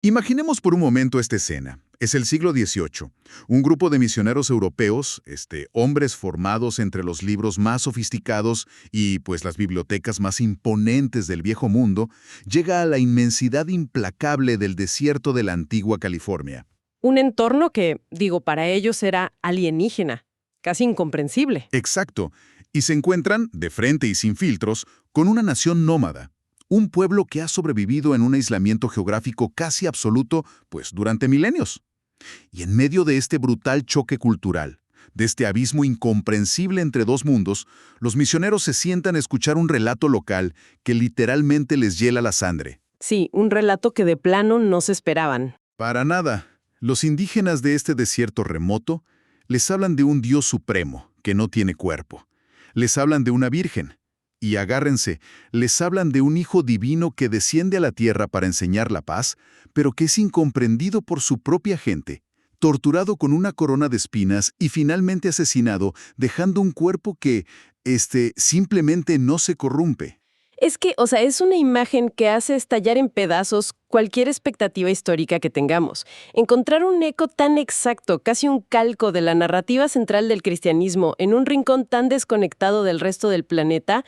Imaginemos por un momento esta escena. Es el siglo XVIII. Un grupo de misioneros europeos, hombres formados entre los libros más sofisticados y pues las bibliotecas más imponentes del viejo mundo, llega a la inmensidad implacable del desierto de la antigua California. Un entorno que, digo, para ellos era alienígena, casi incomprensible. Exacto. Y se encuentran, de frente y sin filtros, con una nación nómada. Un pueblo que ha sobrevivido en un aislamiento geográfico casi absoluto, pues durante milenios. Y en medio de este brutal choque cultural, de este abismo incomprensible entre dos mundos, los misioneros se sientan a escuchar un relato local que literalmente les hiela la sangre. Sí, un relato que de plano no se esperaban. Para nada. Los indígenas de este desierto remoto les hablan de un Dios supremo que no tiene cuerpo. Les hablan de una virgen. Y agárrense, les hablan de un hijo divino que desciende a la tierra para enseñar la paz, pero que es incomprendido por su propia gente, torturado con una corona de espinas y finalmente asesinado, dejando un cuerpo que, simplemente no se corrompe. Es que, es una imagen que hace estallar en pedazos cualquier expectativa histórica que tengamos. Encontrar un eco tan exacto, casi un calco de la narrativa central del cristianismo en un rincón tan desconectado del resto del planeta,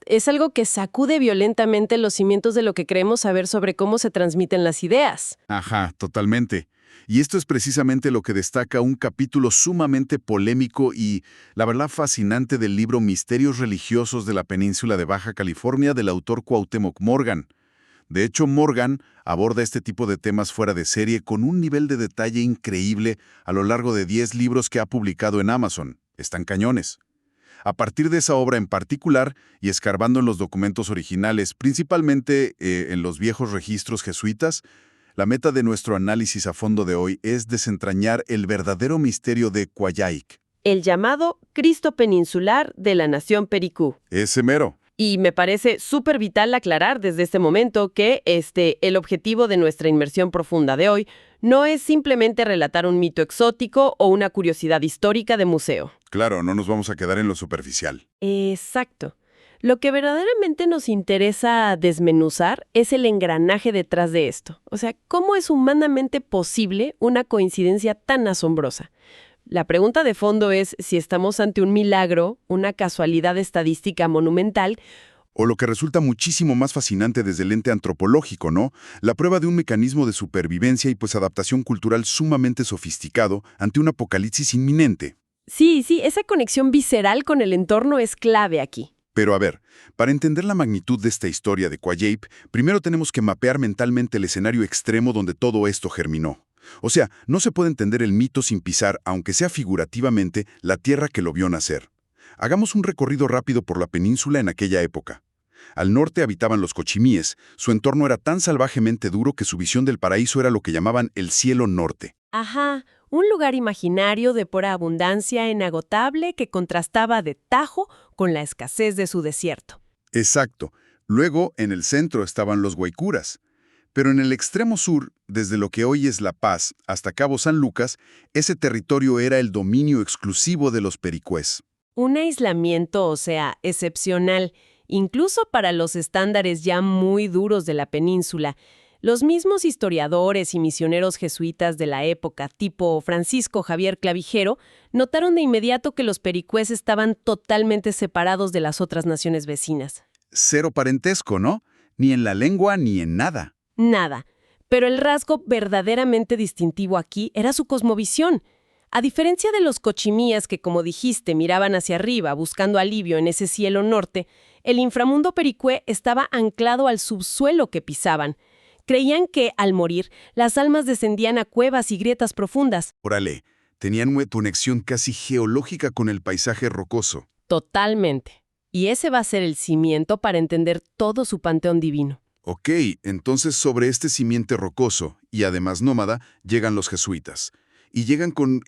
es algo que sacude violentamente los cimientos de lo que creemos saber sobre cómo se transmiten las ideas. Ajá, totalmente. Y esto es precisamente lo que destaca un capítulo sumamente polémico y, la verdad, fascinante del libro Misterios religiosos de la península de Baja California del autor Cuauhtémoc Morgan. De hecho, Morgan aborda este tipo de temas fuera de serie con un nivel de detalle increíble a lo largo de 10 libros que ha publicado en Amazon. Están cañones. A partir de esa obra en particular, y escarbando en los documentos originales, principalmente en los viejos registros jesuitas, la meta de nuestro análisis a fondo de hoy es desentrañar el verdadero misterio de Coyhaique. El llamado Cristo peninsular de la nación Pericú. Ese mero. Y me parece súper vital aclarar desde este momento que el objetivo de nuestra inmersión profunda de hoy no es simplemente relatar un mito exótico o una curiosidad histórica de museo. Claro, no nos vamos a quedar en lo superficial. Exacto. Lo que verdaderamente nos interesa desmenuzar es el engranaje detrás de esto. O sea, ¿cómo es humanamente posible una coincidencia tan asombrosa? La pregunta de fondo es si estamos ante un milagro, una casualidad estadística monumental, o lo que resulta muchísimo más fascinante desde el ente antropológico, ¿no? La prueba de un mecanismo de supervivencia y pues adaptación cultural sumamente sofisticado ante un apocalipsis inminente. Sí, esa conexión visceral con el entorno es clave aquí. Pero a ver, para entender la magnitud de esta historia de Coyhaique, primero tenemos que mapear mentalmente el escenario extremo donde todo esto germinó. O sea, no se puede entender el mito sin pisar, aunque sea figurativamente, la tierra que lo vio nacer. Hagamos un recorrido rápido por la península en aquella época. Al norte habitaban los cochimíes, su entorno era tan salvajemente duro que su visión del paraíso era lo que llamaban el cielo norte. Ajá, un lugar imaginario de pura abundancia inagotable que contrastaba de tajo con la escasez de su desierto. Exacto. Luego, en el centro estaban los guaycuras. Pero en el extremo sur, desde lo que hoy es La Paz hasta Cabo San Lucas, ese territorio era el dominio exclusivo de los pericués. Un aislamiento, excepcional, incluso para los estándares ya muy duros de la península. Los mismos historiadores y misioneros jesuitas de la época, tipo Francisco Javier Clavijero, notaron de inmediato que los pericués estaban totalmente separados de las otras naciones vecinas. Cero parentesco, ¿no? Ni en la lengua ni en nada. Nada. Pero el rasgo verdaderamente distintivo aquí era su cosmovisión. A diferencia de los cochimías que, como dijiste, miraban hacia arriba buscando alivio en ese cielo norte, el inframundo pericué estaba anclado al subsuelo que pisaban. Creían que, al morir, las almas descendían a cuevas y grietas profundas. Órale, tenían una conexión casi geológica con el paisaje rocoso. Totalmente. Y ese va a ser el cimiento para entender todo su panteón divino. Ok, entonces sobre este simiente rocoso, y además nómada, llegan los jesuitas. Y llegan con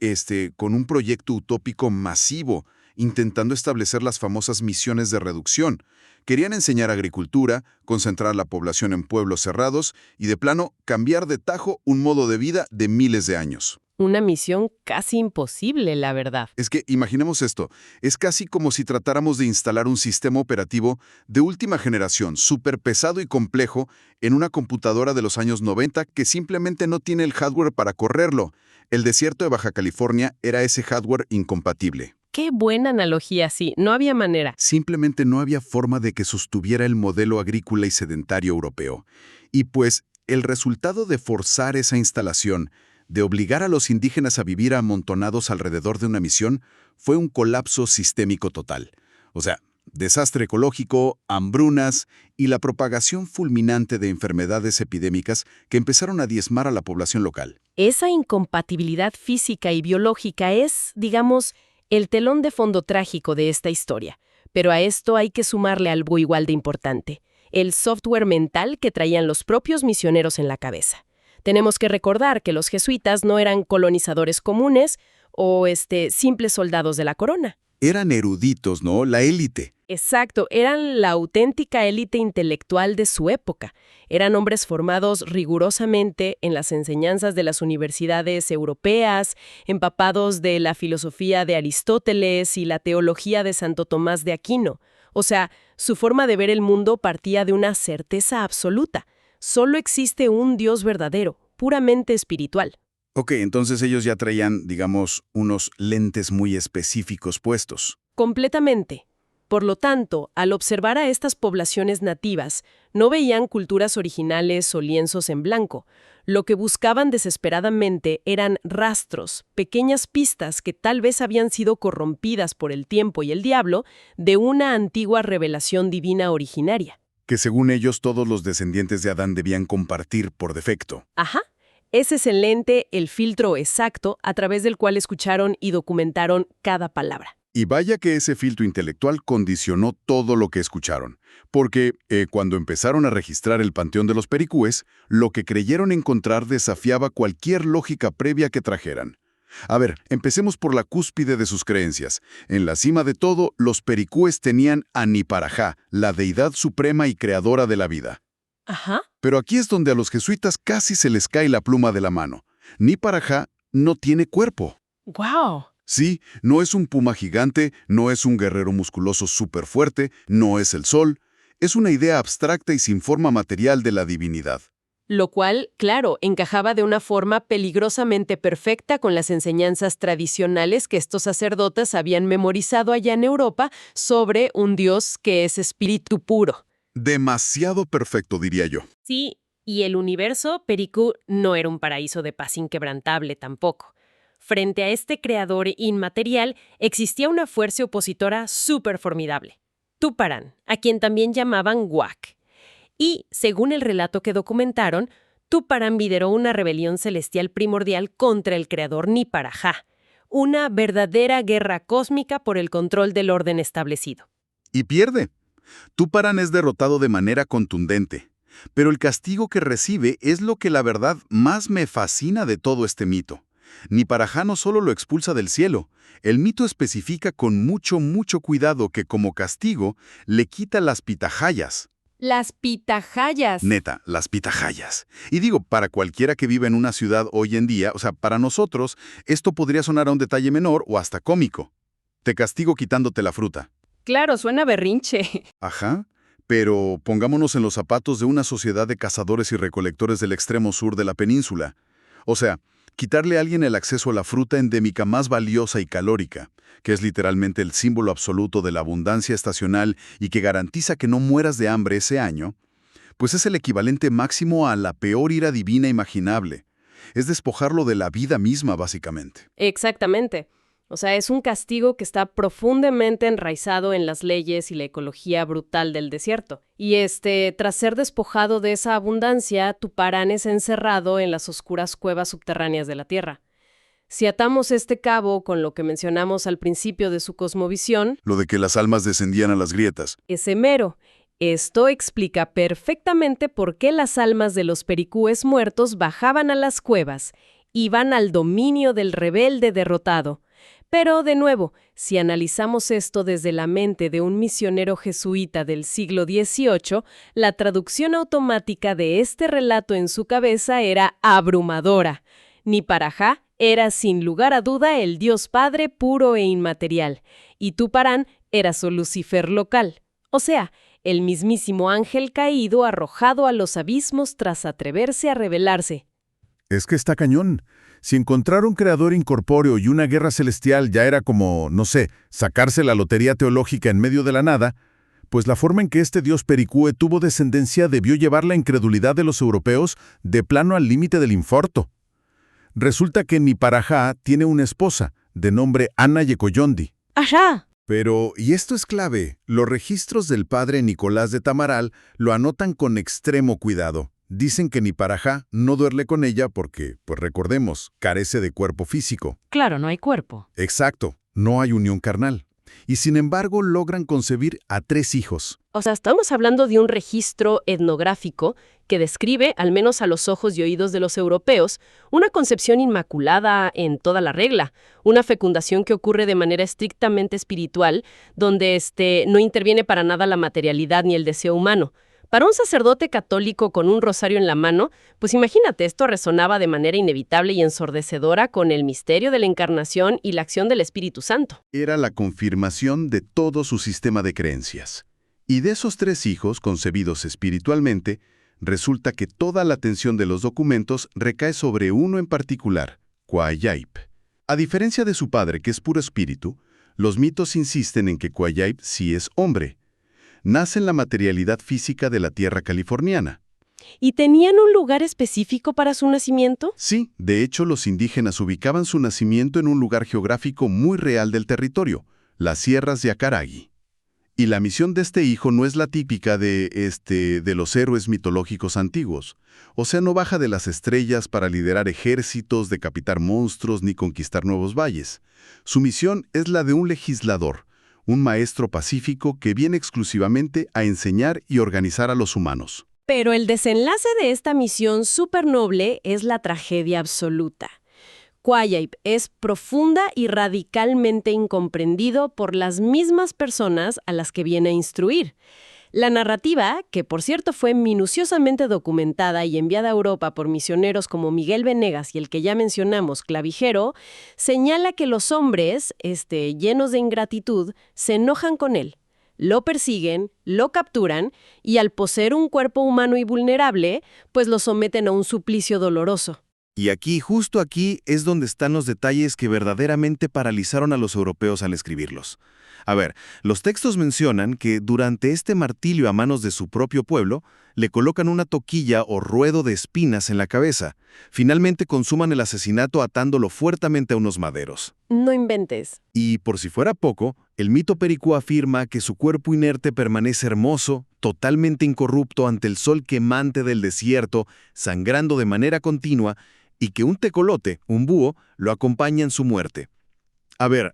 un proyecto utópico masivo, intentando establecer las famosas misiones de reducción. Querían enseñar agricultura, concentrar la población en pueblos cerrados y, de plano, cambiar de tajo un modo de vida de miles de años. Una misión casi imposible, la verdad. Es que imaginemos esto, es casi como si tratáramos de instalar un sistema operativo de última generación, súper pesado y complejo, en una computadora de los años 90 que simplemente no tiene el hardware para correrlo. El desierto de Baja California era ese hardware incompatible. Qué buena analogía, sí, no había manera. Simplemente no había forma de que sostuviera el modelo agrícola y sedentario europeo. Y pues, el resultado de forzar esa instalación, de obligar a los indígenas a vivir amontonados alrededor de una misión, fue un colapso sistémico total. O sea, desastre ecológico, hambrunas y la propagación fulminante de enfermedades epidémicas que empezaron a diezmar a la población local. Esa incompatibilidad física y biológica es, digamos, el telón de fondo trágico de esta historia. Pero a esto hay que sumarle algo igual de importante: el software mental que traían los propios misioneros en la cabeza. Tenemos que recordar que los jesuitas no eran colonizadores comunes o simples soldados de la corona. Eran eruditos, ¿no? La élite. Exacto, eran la auténtica élite intelectual de su época. Eran hombres formados rigurosamente en las enseñanzas de las universidades europeas, empapados de la filosofía de Aristóteles y la teología de Santo Tomás de Aquino. O sea, su forma de ver el mundo partía de una certeza absoluta. Solo existe un Dios verdadero, puramente espiritual. Ok, entonces ellos ya traían, digamos, unos lentes muy específicos puestos. Completamente. Por lo tanto, al observar a estas poblaciones nativas, no veían culturas originales o lienzos en blanco. Lo que buscaban desesperadamente eran rastros, pequeñas pistas que tal vez habían sido corrompidas por el tiempo y el diablo de una antigua revelación divina originaria. Que según ellos todos los descendientes de Adán debían compartir por defecto. Ajá. Ese es el lente, el filtro exacto a través del cual escucharon y documentaron cada palabra. Y vaya que ese filtro intelectual condicionó todo lo que escucharon, porque cuando empezaron a registrar el panteón de los pericúes, lo que creyeron encontrar desafiaba cualquier lógica previa que trajeran. A ver, empecemos por la cúspide de sus creencias. En la cima de todo, los pericúes tenían a Niparajá, la deidad suprema y creadora de la vida. Ajá. Pero aquí es donde a los jesuitas casi se les cae la pluma de la mano. Niparajá no tiene cuerpo. ¡Wow! Sí, no es un puma gigante, no es un guerrero musculoso súper fuerte, no es el sol. Es una idea abstracta y sin forma material de la divinidad. Lo cual, claro, encajaba de una forma peligrosamente perfecta con las enseñanzas tradicionales que estos sacerdotes habían memorizado allá en Europa sobre un Dios que es espíritu puro. Demasiado perfecto, diría yo. Sí, y el universo, Pericú, no era un paraíso de paz inquebrantable tampoco. Frente a este creador inmaterial, existía una fuerza opositora súper formidable: Tuparaán, a quien también llamaban Huac. Y, según el relato que documentaron, Tuparaán lideró una rebelión celestial primordial contra el creador Niparajá, una verdadera guerra cósmica por el control del orden establecido. Y pierde. Tuparaán es derrotado de manera contundente. Pero el castigo que recibe es lo que la verdad más me fascina de todo este mito. Niparajá no solo lo expulsa del cielo, el mito especifica con mucho cuidado que como castigo le quita las pitahayas. Las pitahayas. Neta, las pitahayas. Y digo, para cualquiera que viva en una ciudad hoy en día, o sea, para nosotros, esto podría sonar a un detalle menor o hasta cómico. Te castigo quitándote la fruta. Claro, suena berrinche. Ajá. Pero pongámonos en los zapatos de una sociedad de cazadores y recolectores del extremo sur de la península. O sea, quitarle a alguien el acceso a la fruta endémica más valiosa y calórica, que es literalmente el símbolo absoluto de la abundancia estacional y que garantiza que no mueras de hambre ese año, pues es el equivalente máximo a la peor ira divina imaginable. Es despojarlo de la vida misma, básicamente. Exactamente. O sea, es un castigo que está profundamente enraizado en las leyes y la ecología brutal del desierto. Y tras ser despojado de esa abundancia, Tuparaán es encerrado en las oscuras cuevas subterráneas de la Tierra. Si atamos este cabo con lo que mencionamos al principio de su cosmovisión, Lo de que las almas descendían a las grietas. ese mero. Esto explica perfectamente por qué las almas de los pericúes muertos bajaban a las cuevas, iban al dominio del rebelde derrotado. Pero, de nuevo, si analizamos esto desde la mente de un misionero jesuita del siglo XVIII, la traducción automática de este relato en su cabeza era abrumadora. Niparajá era sin lugar a duda el Dios Padre puro e inmaterial, y Tuparaán era su Lucifer local, o sea, el mismísimo ángel caído arrojado a los abismos tras atreverse a rebelarse. Es que está cañón. Si encontrar un creador incorpóreo y una guerra celestial ya era como, no sé, sacarse la lotería teológica en medio de la nada, pues la forma en que este dios Pericúe tuvo descendencia debió llevar la incredulidad de los europeos de plano al límite del infarto. Resulta que Niparajá tiene una esposa, de nombre Ana Yecoyondi. ¡Ajá! Pero, y esto es clave, los registros del padre Nicolás de Tamaral lo anotan con extremo cuidado. Dicen que Niparajá no duerme con ella porque, pues recordemos, carece de cuerpo físico. Claro, no hay cuerpo. Exacto, no hay unión carnal. Y sin embargo logran concebir a 3 hijos. O sea, estamos hablando de un registro etnográfico que describe, al menos a los ojos y oídos de los europeos, una concepción inmaculada en toda la regla, una fecundación que ocurre de manera estrictamente espiritual, donde no interviene para nada la materialidad ni el deseo humano. Para un sacerdote católico con un rosario en la mano, pues imagínate, esto resonaba de manera inevitable y ensordecedora con el misterio de la encarnación y la acción del Espíritu Santo. Era la confirmación de todo su sistema de creencias. Y de esos 3 hijos concebidos espiritualmente, resulta que toda la atención de los documentos recae sobre uno en particular, Cuayaip. A diferencia de su padre, que es puro espíritu, los mitos insisten en que Cuayaip sí es hombre. Nace en la materialidad física de la tierra californiana. ¿Y tenían un lugar específico para su nacimiento? Sí, de hecho los indígenas ubicaban su nacimiento en un lugar geográfico muy real del territorio, las sierras de Acaragui. Y la misión de este hijo no es la típica de los héroes mitológicos antiguos. O sea, no baja de las estrellas para liderar ejércitos, decapitar monstruos ni conquistar nuevos valles. Su misión es la de un legislador, un maestro pacífico que viene exclusivamente a enseñar y organizar a los humanos. Pero el desenlace de esta misión supernoble es la tragedia absoluta. Cuayaip es profunda y radicalmente incomprendido por las mismas personas a las que viene a instruir. La narrativa, que por cierto fue minuciosamente documentada y enviada a Europa por misioneros como Miguel Venegas y el que ya mencionamos, Clavijero, señala que los hombres, llenos de ingratitud, se enojan con él, lo persiguen, lo capturan y al poseer un cuerpo humano y vulnerable, pues lo someten a un suplicio doloroso. Y aquí, justo aquí, es donde están los detalles que verdaderamente paralizaron a los europeos al escribirlos. A ver, los textos mencionan que durante este martirio a manos de su propio pueblo, le colocan una toquilla o ruedo de espinas en la cabeza. Finalmente consuman el asesinato atándolo fuertemente a unos maderos. No inventes. Y por si fuera poco, el mito pericú afirma que su cuerpo inerte permanece hermoso, totalmente incorrupto ante el sol quemante del desierto, sangrando de manera continua, y que un tecolote, un búho, lo acompaña en su muerte. A ver,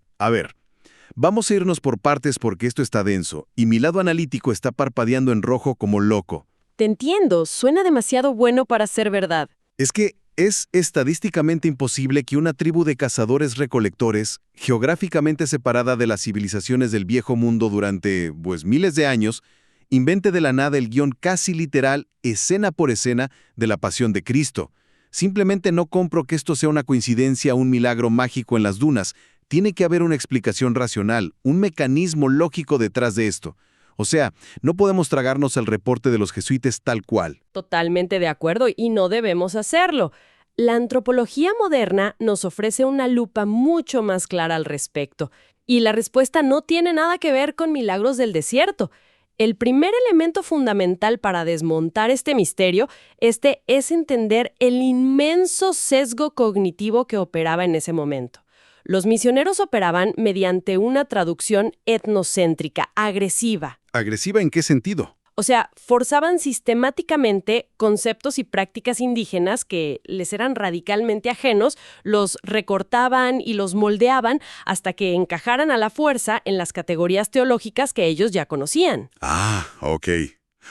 vamos a irnos por partes porque esto está denso, y mi lado analítico está parpadeando en rojo como loco. Te entiendo, suena demasiado bueno para ser verdad. Es que es estadísticamente imposible que una tribu de cazadores-recolectores, geográficamente separada de las civilizaciones del viejo mundo durante, miles de años, invente de la nada el guión casi literal, escena por escena, de la pasión de Cristo. Simplemente no compro que esto sea una coincidencia o un milagro mágico en las dunas. Tiene que haber una explicación racional, un mecanismo lógico detrás de esto. O sea, no podemos tragarnos el reporte de los jesuitas tal cual. Totalmente de acuerdo y no debemos hacerlo. La antropología moderna nos ofrece una lupa mucho más clara al respecto. Y la respuesta no tiene nada que ver con milagros del desierto. El primer elemento fundamental para desmontar este misterio, es entender el inmenso sesgo cognitivo que operaba en ese momento. Los misioneros operaban mediante una traducción etnocéntrica, agresiva. ¿Agresiva en qué sentido? O sea, forzaban sistemáticamente conceptos y prácticas indígenas que les eran radicalmente ajenos, los recortaban y los moldeaban hasta que encajaran a la fuerza en las categorías teológicas que ellos ya conocían. Ah, ok.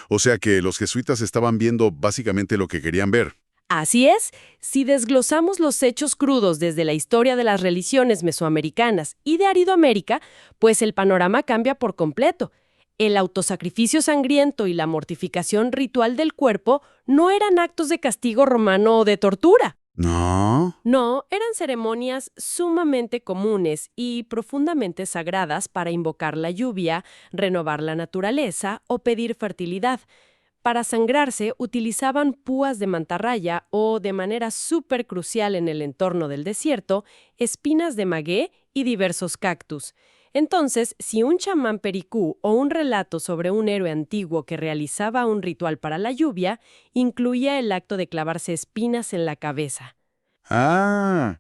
O sea que los jesuitas estaban viendo básicamente lo que querían ver. Así es, si desglosamos los hechos crudos desde la historia de las religiones mesoamericanas y de Aridoamérica, pues el panorama cambia por completo. El autosacrificio sangriento y la mortificación ritual del cuerpo no eran actos de castigo romano o de tortura. No. No, eran ceremonias sumamente comunes y profundamente sagradas para invocar la lluvia, renovar la naturaleza o pedir fertilidad. Para sangrarse utilizaban púas de mantarraya o, de manera súper crucial en el entorno del desierto, espinas de maguey y diversos cactus. Entonces, si un chamán pericú o un relato sobre un héroe antiguo que realizaba un ritual para la lluvia, incluía el acto de clavarse espinas en la cabeza. Ah,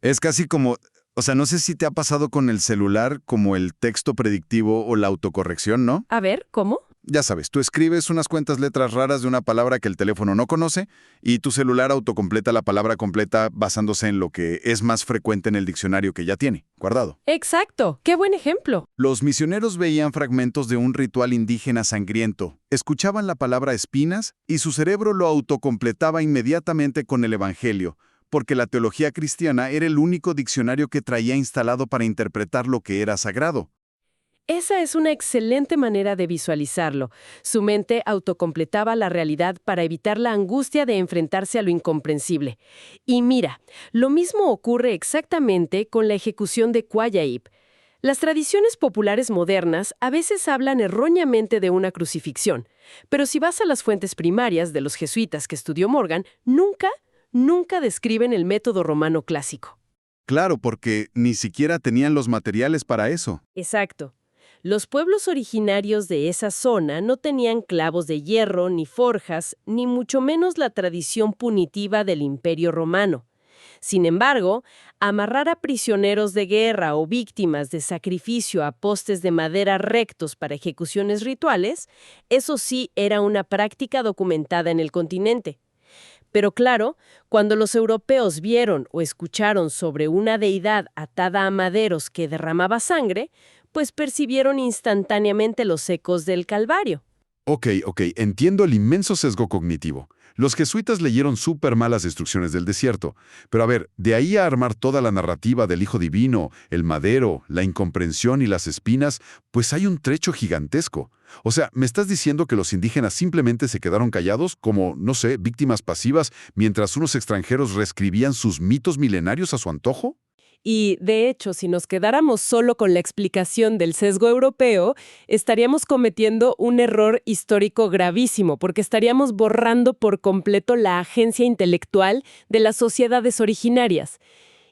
es casi como, o sea, no sé si te ha pasado con el celular como el texto predictivo o la autocorrección, ¿no? A ver, ¿cómo? Ya sabes, tú escribes unas cuantas letras raras de una palabra que el teléfono no conoce y tu celular autocompleta la palabra completa basándose en lo que es más frecuente en el diccionario que ya tiene, guardado. Exacto, qué buen ejemplo. Los misioneros veían fragmentos de un ritual indígena sangriento, escuchaban la palabra espinas y su cerebro lo autocompletaba inmediatamente con el Evangelio, porque la teología cristiana era el único diccionario que traía instalado para interpretar lo que era sagrado. Esa es una excelente manera de visualizarlo. Su mente autocompletaba la realidad para evitar la angustia de enfrentarse a lo incomprensible. Y mira, lo mismo ocurre exactamente con la ejecución de Quayaib. Las tradiciones populares modernas a veces hablan erróneamente de una crucifixión, pero si vas a las fuentes primarias de los jesuitas que estudió Morgan, nunca describen el método romano clásico. Claro, porque ni siquiera tenían los materiales para eso. Exacto. Los pueblos originarios de esa zona no tenían clavos de hierro, ni forjas, ni mucho menos la tradición punitiva del Imperio Romano. Sin embargo, amarrar a prisioneros de guerra o víctimas de sacrificio a postes de madera rectos para ejecuciones rituales, eso sí era una práctica documentada en el continente. Pero claro, cuando los europeos vieron o escucharon sobre una deidad atada a maderos que derramaba sangre, pues percibieron instantáneamente los ecos del Calvario. Ok, entiendo el inmenso sesgo cognitivo. Los jesuitas leyeron súper mal las instrucciones del desierto, pero a ver, de ahí a armar toda la narrativa del Hijo Divino, el madero, la incomprensión y las espinas, pues hay un trecho gigantesco. O sea, ¿me estás diciendo que los indígenas simplemente se quedaron callados como, no sé, víctimas pasivas, mientras unos extranjeros reescribían sus mitos milenarios a su antojo? Y, de hecho, si nos quedáramos solo con la explicación del sesgo europeo, estaríamos cometiendo un error histórico gravísimo, porque estaríamos borrando por completo la agencia intelectual de las sociedades originarias.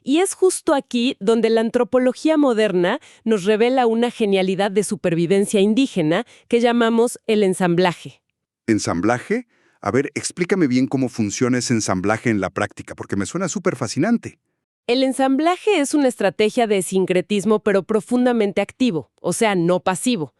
Y es justo aquí donde la antropología moderna nos revela una genialidad de supervivencia indígena que llamamos el ensamblaje. ¿Ensamblaje? A ver, explícame bien cómo funciona ese ensamblaje en la práctica, porque me suena súper fascinante. El ensamblaje es una estrategia de sincretismo pero profundamente activo, o sea, no pasivo.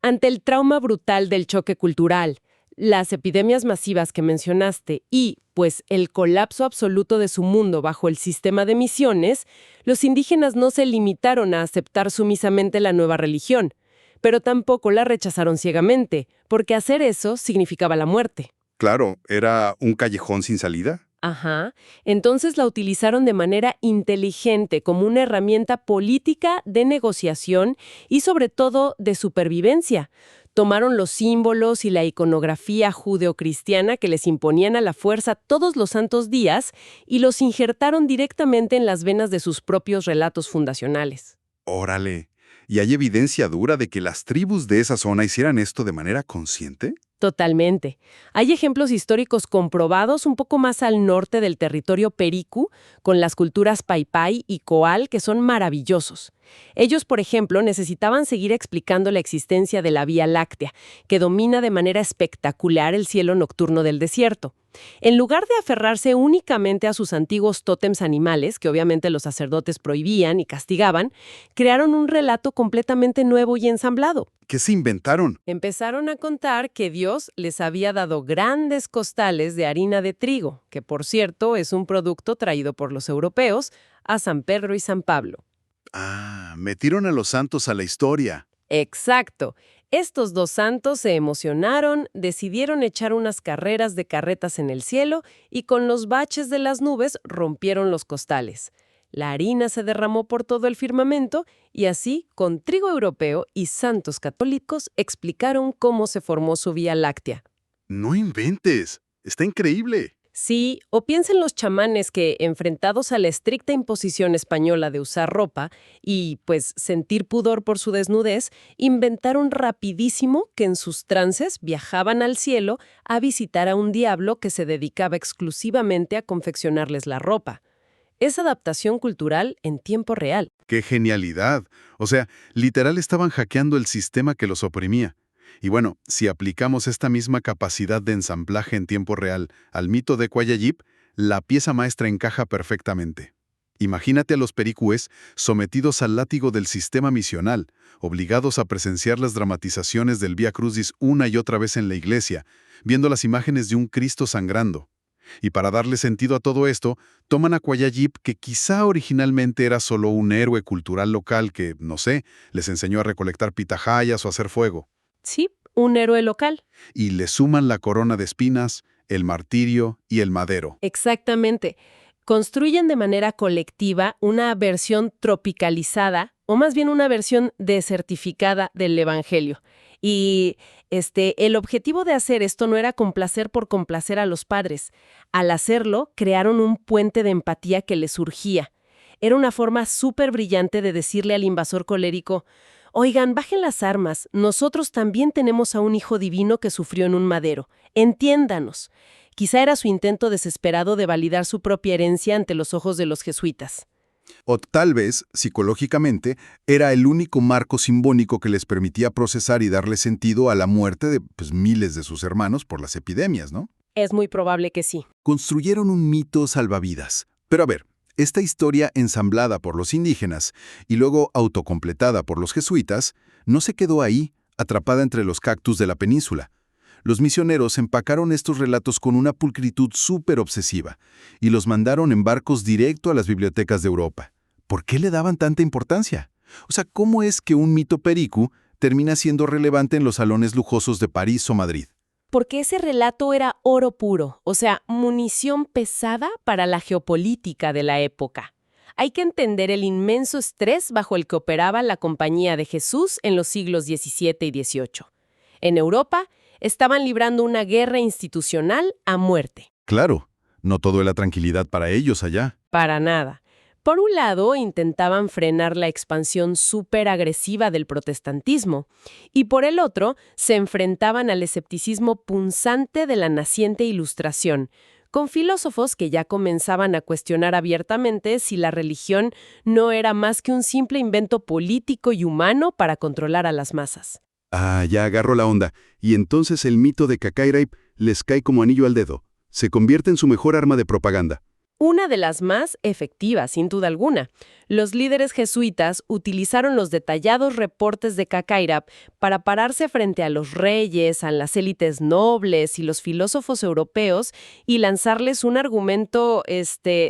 Ante el trauma brutal del choque cultural, las epidemias masivas que mencionaste y, pues, el colapso absoluto de su mundo bajo el sistema de misiones, los indígenas no se limitaron a aceptar sumisamente la nueva religión, pero tampoco la rechazaron ciegamente, porque hacer eso significaba la muerte. Claro, ¿era un callejón sin salida? Ajá. Entonces la utilizaron de manera inteligente como una herramienta política de negociación y sobre todo de supervivencia. Tomaron los símbolos y la iconografía judeocristiana que les imponían a la fuerza todos los santos días y los injertaron directamente en las venas de sus propios relatos fundacionales. Órale. ¿Y hay evidencia dura de que las tribus de esa zona hicieran esto de manera consciente? Totalmente. Hay ejemplos históricos comprobados un poco más al norte del territorio Pericú, con las culturas Paipai y Coal, que son maravillosos. Ellos, por ejemplo, necesitaban seguir explicando la existencia de la Vía Láctea, que domina de manera espectacular el cielo nocturno del desierto. En lugar de aferrarse únicamente a sus antiguos tótems animales, que obviamente los sacerdotes prohibían y castigaban, crearon un relato completamente nuevo y ensamblado. ¿Qué se inventaron? Empezaron a contar que Dios les había dado grandes costales de harina de trigo, que por cierto es un producto traído por los europeos a San Pedro y San Pablo. Ah, metieron a los santos a la historia. Exacto. Estos dos santos se emocionaron, decidieron echar unas carreras de carretas en el cielo y con los baches de las nubes rompieron los costales. La harina se derramó por todo el firmamento y así, con trigo europeo y santos católicos, explicaron cómo se formó su Vía Láctea. No inventes. Está increíble. Sí, o piensa en los chamanes que, enfrentados a la estricta imposición española de usar ropa y, pues, sentir pudor por su desnudez, inventaron rapidísimo que en sus trances viajaban al cielo a visitar a un diablo que se dedicaba exclusivamente a confeccionarles la ropa. Es adaptación cultural en tiempo real. ¡Qué genialidad! O sea, literal estaban hackeando el sistema que los oprimía. Y bueno, si aplicamos esta misma capacidad de ensamblaje en tiempo real al mito de Quayayip, la pieza maestra encaja perfectamente. Imagínate a los pericúes sometidos al látigo del sistema misional, obligados a presenciar las dramatizaciones del Vía Crucis una y otra vez en la iglesia, viendo las imágenes de un Cristo sangrando. Y para darle sentido a todo esto, toman a Quayayip, que quizá originalmente era solo un héroe cultural local que, no sé, les enseñó a recolectar pitahayas o hacer fuego, Sí, un héroe local. y le suman la corona de espinas, el martirio y el madero. Exactamente. Construyen de manera colectiva una versión tropicalizada, o más bien una versión desertificada del Evangelio. Y el objetivo de hacer esto no era complacer por complacer a los padres. Al hacerlo, crearon un puente de empatía que les surgía. Era una forma súper brillante de decirle al invasor colérico: oigan, bajen las armas, nosotros también tenemos a un hijo divino que sufrió en un madero. Entiéndanos. Quizá era su intento desesperado de validar su propia herencia ante los ojos de los jesuitas. O tal vez, psicológicamente, era el único marco simbólico que les permitía procesar y darle sentido a la muerte de miles de sus hermanos por las epidemias, ¿no? Es muy probable que sí. Construyeron un mito salvavidas. Pero a ver, esta historia ensamblada por los indígenas y luego autocompletada por los jesuitas, no se quedó ahí, atrapada entre los cactus de la península. Los misioneros empacaron estos relatos con una pulcritud súper obsesiva y los mandaron en barcos directo a las bibliotecas de Europa. ¿Por qué le daban tanta importancia? O sea, ¿cómo es que un mito pericú termina siendo relevante en los salones lujosos de París o Madrid? Porque ese relato era oro puro, o sea, munición pesada para la geopolítica de la época. Hay que entender el inmenso estrés bajo el que operaba la Compañía de Jesús en los siglos XVII y XVIII. En Europa, estaban librando una guerra institucional a muerte. Claro, no todo era tranquilidad para ellos allá. Para nada. Por un lado, intentaban frenar la expansión súper agresiva del protestantismo, y por el otro, se enfrentaban al escepticismo punzante de la naciente Ilustración, con filósofos que ya comenzaban a cuestionar abiertamente si la religión no era más que un simple invento político y humano para controlar a las masas. Ah, ya agarro la onda. Y entonces el mito de Cacairaip les cae como anillo al dedo. Se convierte en su mejor arma de propaganda. Una de las más efectivas, sin duda alguna. Los líderes jesuitas utilizaron los detallados reportes de Cacairap para pararse frente a los reyes, a las élites nobles y los filósofos europeos y lanzarles un argumento,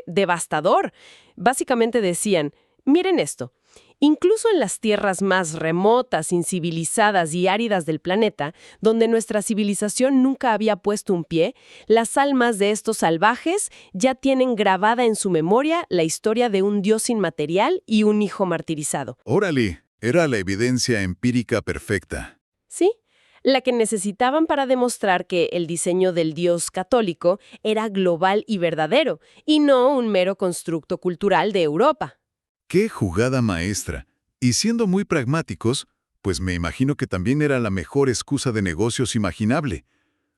devastador. Básicamente decían: miren esto. Incluso en las tierras más remotas, incivilizadas y áridas del planeta, donde nuestra civilización nunca había puesto un pie, las almas de estos salvajes ya tienen grabada en su memoria la historia de un dios inmaterial y un hijo martirizado. Órale, era la evidencia empírica perfecta. ¿Sí? La que necesitaban para demostrar que el diseño del dios católico era global y verdadero, y no un mero constructo cultural de Europa. ¡Qué jugada maestra! Y siendo muy pragmáticos, pues me imagino que también era la mejor excusa de negocios imaginable.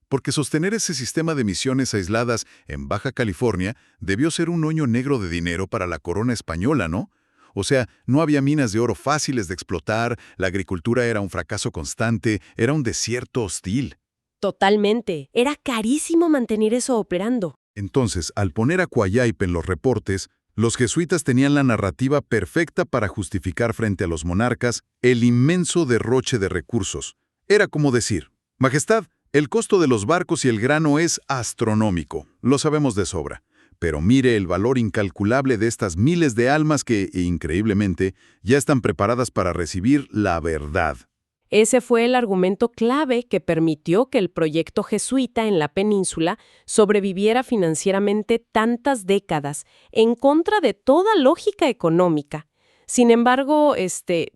Porque sostener ese sistema de misiones aisladas en Baja California debió ser un hoyo negro de dinero para la corona española, ¿no? O sea, no había minas de oro fáciles de explotar, la agricultura era un fracaso constante, era un desierto hostil. Totalmente. Era carísimo mantener eso operando. Entonces, al poner a Quayayp en los reportes, los jesuitas tenían la narrativa perfecta para justificar frente a los monarcas el inmenso derroche de recursos. Era como decir: Majestad, el costo de los barcos y el grano es astronómico, lo sabemos de sobra. Pero mire el valor incalculable de estas miles de almas que, increíblemente, ya están preparadas para recibir la verdad. Ese fue el argumento clave que permitió que el proyecto jesuita en la península sobreviviera financieramente tantas décadas, en contra de toda lógica económica. Sin embargo,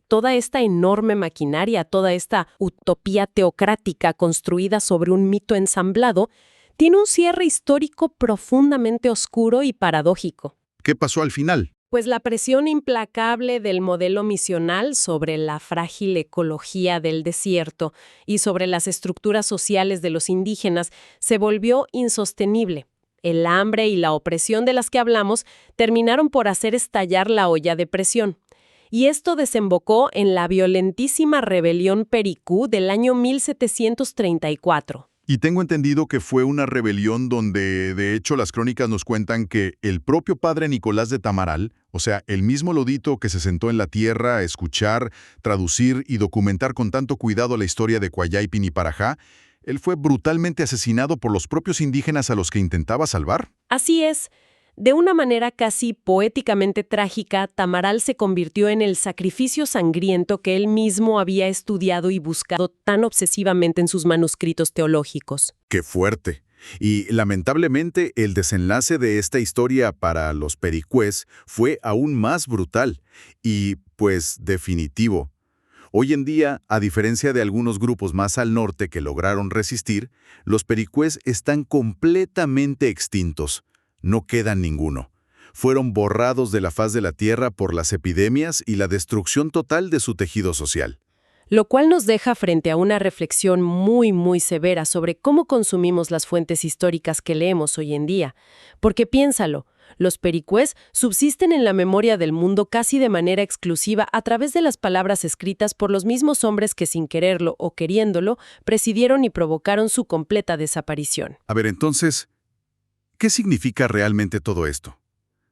toda esta enorme maquinaria, toda esta utopía teocrática construida sobre un mito ensamblado, tiene un cierre histórico profundamente oscuro y paradójico. ¿Qué pasó al final? Pues la presión implacable del modelo misional sobre la frágil ecología del desierto y sobre las estructuras sociales de los indígenas se volvió insostenible. El hambre y la opresión de las que hablamos terminaron por hacer estallar la olla de presión. Y esto desembocó en la violentísima rebelión Pericú del año 1734. Y tengo entendido que fue una rebelión donde, de hecho, las crónicas nos cuentan que el propio padre Nicolás de Tamaral, o sea, el mismo lodito que se sentó en la tierra a escuchar, traducir y documentar con tanto cuidado la historia de Cuallaypin y Parajá, él fue brutalmente asesinado por los propios indígenas a los que intentaba salvar. Así es. De una manera casi poéticamente trágica, Tamaral se convirtió en el sacrificio sangriento que él mismo había estudiado y buscado tan obsesivamente en sus manuscritos teológicos. ¡Qué fuerte! Y lamentablemente el desenlace de esta historia para los pericués fue aún más brutal y, pues, definitivo. Hoy en día, a diferencia de algunos grupos más al norte que lograron resistir, los pericués están completamente extintos. No queda ninguno. Fueron borrados de la faz de la tierra por las epidemias y la destrucción total de su tejido social. Lo cual nos deja frente a una reflexión muy severa sobre cómo consumimos las fuentes históricas que leemos hoy en día. Porque piénsalo, los pericués subsisten en la memoria del mundo casi de manera exclusiva a través de las palabras escritas por los mismos hombres que sin quererlo o queriéndolo presidieron y provocaron su completa desaparición. A ver, entonces, ¿qué significa realmente todo esto?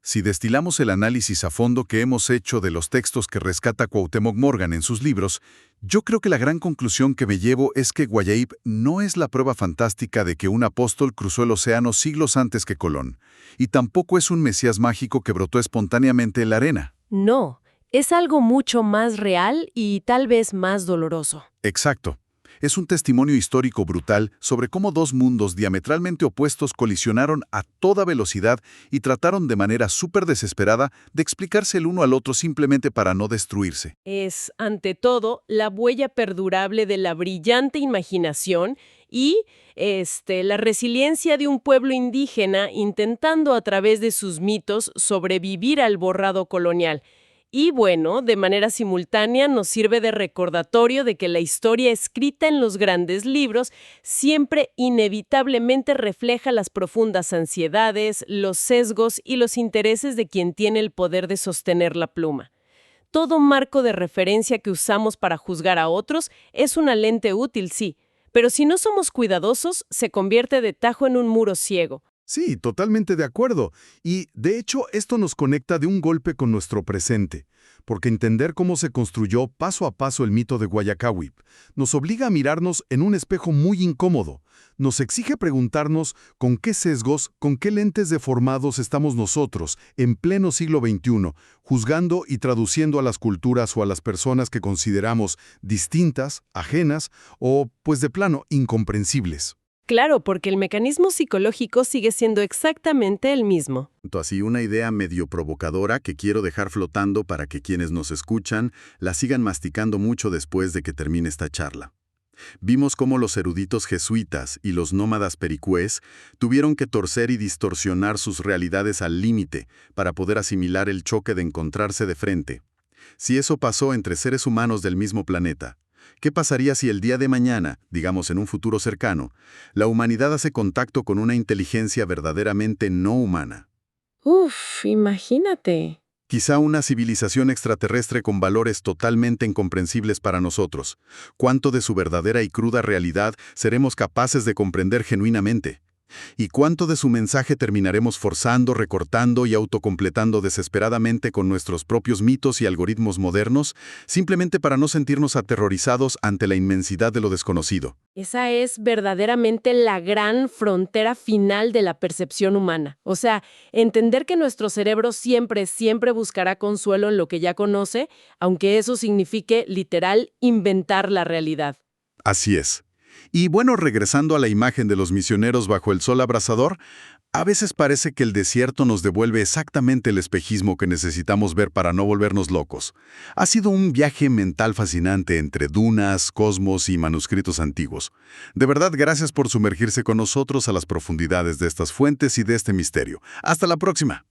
Si destilamos el análisis a fondo que hemos hecho de los textos que rescata Cuauhtémoc Morgan en sus libros, yo creo que la gran conclusión que me llevo es que Guayahip no es la prueba fantástica de que un apóstol cruzó el océano siglos antes que Colón, y tampoco es un mesías mágico que brotó espontáneamente en la arena. No, es algo mucho más real y tal vez más doloroso. Exacto. Es un testimonio histórico brutal sobre cómo dos mundos diametralmente opuestos colisionaron a toda velocidad y trataron de manera súper desesperada de explicarse el uno al otro simplemente para no destruirse. Es, ante todo, la huella perdurable de la brillante imaginación y la resiliencia de un pueblo indígena intentando a través de sus mitos sobrevivir al borrado colonial. Y bueno, de manera simultánea nos sirve de recordatorio de que la historia escrita en los grandes libros siempre inevitablemente refleja las profundas ansiedades, los sesgos y los intereses de quien tiene el poder de sostener la pluma. Todo marco de referencia que usamos para juzgar a otros es una lente útil, sí, pero si no somos cuidadosos, se convierte de tajo en un muro ciego. Sí, totalmente de acuerdo. Y, de hecho, esto nos conecta de un golpe con nuestro presente, porque entender cómo se construyó paso a paso el mito de Guayacáhuip nos obliga a mirarnos en un espejo muy incómodo. Nos exige preguntarnos con qué sesgos, con qué lentes deformados estamos nosotros, en pleno siglo XXI, juzgando y traduciendo a las culturas o a las personas que consideramos distintas, ajenas o, pues de plano, incomprensibles. Claro, porque el mecanismo psicológico sigue siendo exactamente el mismo. Así una idea medio provocadora que quiero dejar flotando para que quienes nos escuchan la sigan masticando mucho después de que termine esta charla. Vimos cómo los eruditos jesuitas y los nómadas pericués tuvieron que torcer y distorsionar sus realidades al límite para poder asimilar el choque de encontrarse de frente. Si eso pasó entre seres humanos del mismo planeta, ¿qué pasaría si el día de mañana, digamos en un futuro cercano, la humanidad hace contacto con una inteligencia verdaderamente no humana? Imagínate. Quizá una civilización extraterrestre con valores totalmente incomprensibles para nosotros. ¿Cuánto de su verdadera y cruda realidad seremos capaces de comprender genuinamente? ¿Y cuánto de su mensaje terminaremos forzando, recortando y autocompletando desesperadamente con nuestros propios mitos y algoritmos modernos, simplemente para no sentirnos aterrorizados ante la inmensidad de lo desconocido? Esa es verdaderamente la gran frontera final de la percepción humana. O sea, entender que nuestro cerebro siempre buscará consuelo en lo que ya conoce, aunque eso signifique, literal, inventar la realidad. Así es. Y bueno, regresando a la imagen de los misioneros bajo el sol abrasador, a veces parece que el desierto nos devuelve exactamente el espejismo que necesitamos ver para no volvernos locos. Ha sido un viaje mental fascinante entre dunas, cosmos y manuscritos antiguos. De verdad, gracias por sumergirse con nosotros a las profundidades de estas fuentes y de este misterio. Hasta la próxima.